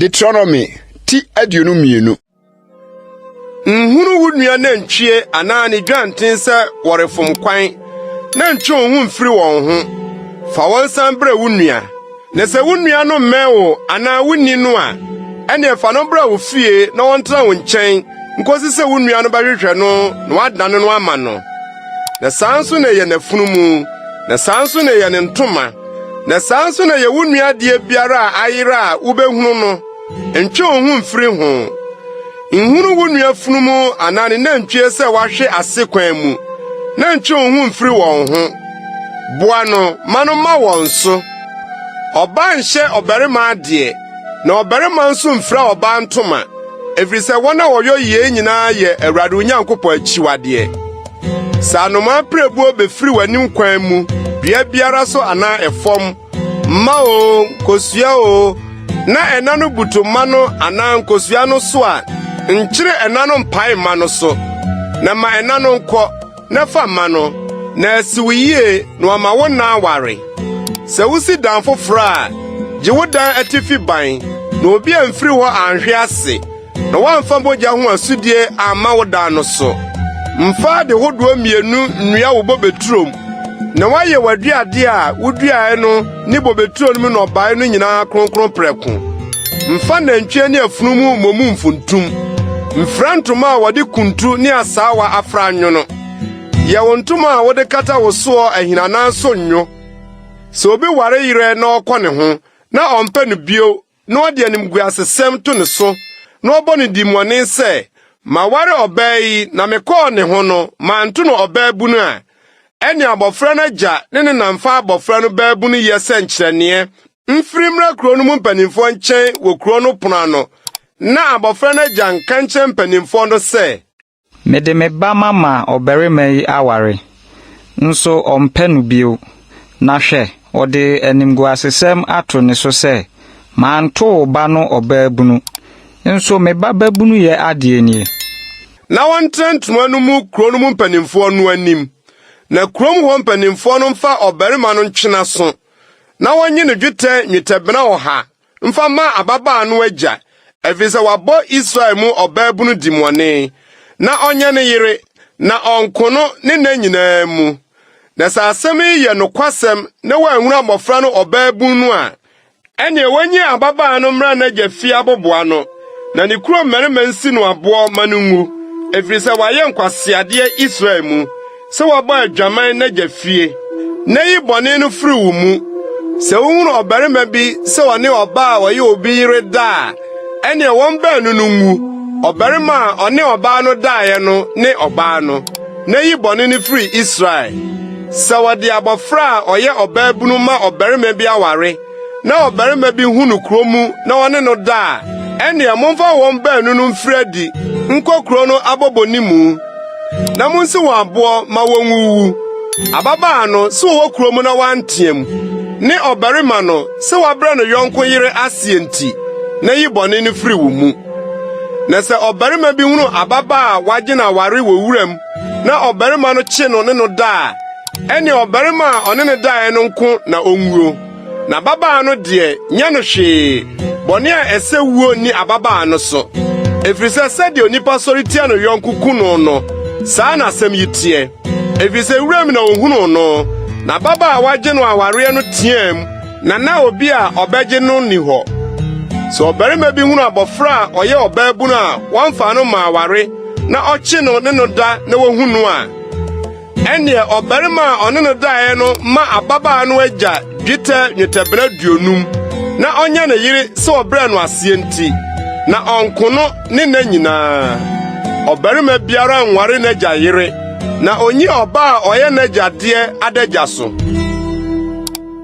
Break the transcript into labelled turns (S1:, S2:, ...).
S1: Deuteronomy ti aduonu mienu. Nhunu wunua na ntwie ana ne dwanten se worefom kwan na ntwe ho mfiri won ho. Fa won san bra wunua. Na se wunua no mmewo ana wunni no a ene fa no bra wo fie na won tra wo nkyɛn nkosi se wunua no bahwehwɛ no na wadane no ama no. Na sanso na ye nafunumu, na sanso na ye ntoma, na sanso na ye wunua de biara ayira a wobehunu no ntwe ho mfiri ho. Nhunu wunua funumu anane na ntwe se wahwe asekwan mu na ntwe ho mfiri won ho. Boa no mano ma won so. Oba nhye obarima ade na obarima nso mfira oba ntoma. Efrise wona woyo ye nyina ye Awurade Onyankopɔn akyiwade. Sanoma prebuo befiri wanim kwan mu bia biara so ana efom ma o kosua o na ena no butoma no ana nkosua no so a nkyire ena no mpai ma no so na ma ena no nkɔ na fa ma no na asiwiye na ma wo na aware sɛ wusi dan foforo a gye wo dan atifi ban na obi amfiri hɔ anhwe ase na wamfa bogya ho asudie ama wo dan no so mfa de hodoɔ mienu nnua wo bobetrom na waye waduade a woduae no ne bobetro no mu no bae no nyinaa kronkron prɛko mfa nantwie ne afunumu momu mfuntum mfra ntoma a wɔde kuntu ne asaawa afra anwo no ye wontoma a wɔde kata wo so ahinanan so nnwo sɛ obi ware yire na ɔkɔ ne ho na ɔmpɛ no bio na ɔde animguasesɛm to ne so na ɔbɔ ne dimɔne sɛ ma ware ɔbaa yi na mekɔɔ ne ho no ma nto no ɔbaa bunu a ɛne abɔfra no agya ne namfa abɔfra no baa bunu yɛ sɛ nkyerɛneɛ mfiri mmra kuro no mu mpanimfoɔ nkyɛn wɔ kuro no pono ano na abɔfra no agya nka nkyɛn mpanimfoɔ no sɛ
S2: mede me ba mama ɔbarima yi aware nso ɔmpɛ no bio na hwɛ ɔde animguasesɛm ato ne so sɛ ma nto ba no ɔbaa bunu nso me ba babunu yɛ adeɛ nie.
S1: Na wɔntena ntoma no mu kuro no mu mpanimfoɔ no anim. Na kurom hɔ mpanimfoɔ no mfa ɔbarima no ntwena so. Na wɔnye no dwetɛ nwetabena ɔha mfa ma ababaa no agya. Ɛfiri sɛ wabɔ Israel mu ɔbaabunu dimɔne. Na ɔnyɛ ne yere na ɔnko no ne na nyinaa mu. Na sɛ asɛm yi yɛ nokwasɛm na wɔanhunu abɔfra no ɔbaabunu no a ɛnea wɔnye ababaa no mmra n'agya fie aboboa no. Na ne kuro mmarima nsi no aboɔ ma no ngu efiri sɛ wayɛ nkwaseadeɛ Israel mu sɛ wabɔ adwaman n'agya fie na yi bɔne no firi wo mu sɛ wohunu ɔbarima bi sɛ ɔne ɔbaa a wɔyɛ obi yere da a ɛnea wɔn baanu no ngu ɔbarima a ɔne ɔbaa no daeɛ no ne ɔbaa no na yi bɔne no firi Israel sɛ wɔde abɔfra a ɔyɛ ɔbaa bunu ma ɔbarima bi aware na ɔbarima bi hu no kuro mu na ɔne no da a ɛnea momfa wɔn baanu no mfiri adi nkɔ kuro no abɔbɔni mu na monsi wɔn aboɔ ma wɔnwuwu ababaa no sɛ wɔwɔ kuro mu na wanteam ne ɔbarima no sɛ wabrɛ no yɔnko yere aseɛ nti na yi bɔne no firi wo mu na sɛ ɔbarima bi hunu ababaa a wagye no aware wɔ wuram na ɔbarima no kye no ne no da a ɛnea ɔbarima a ɔne no daeɛ no nko na onwuo na ababaa no deɛ nyɛ no hwee bɔne a ɛsɛ wuo ni ababaa no so efiri sɛ sɛdeɛ onipa sɔre tia no yɔnko kuno no saa na asɛm yi teɛ efiri sɛ wuram na ohunu no na ababaa a wagye no awareɛ no team na obi a ɔbɛgye no ni hɔ sɛ ɔbarima bi hunu abɔfra a ɔyɛ ɔbaabunu a wɔmfa no ma aware na ɔkye no ne no da na wohu no a ɛnea ɔbarima a ɔne no daeɛ no ma ababaa no agya dwetɛ nwetabena 50 na ɔnyɛ ne yere sɛ ɔbrɛ no aseɛ nti na ɔnko no ne na nyinaa ɔbarima biara nware n'agya yere na onyi ɔbaa a ɔyɛ n'agyadeɛ adagya so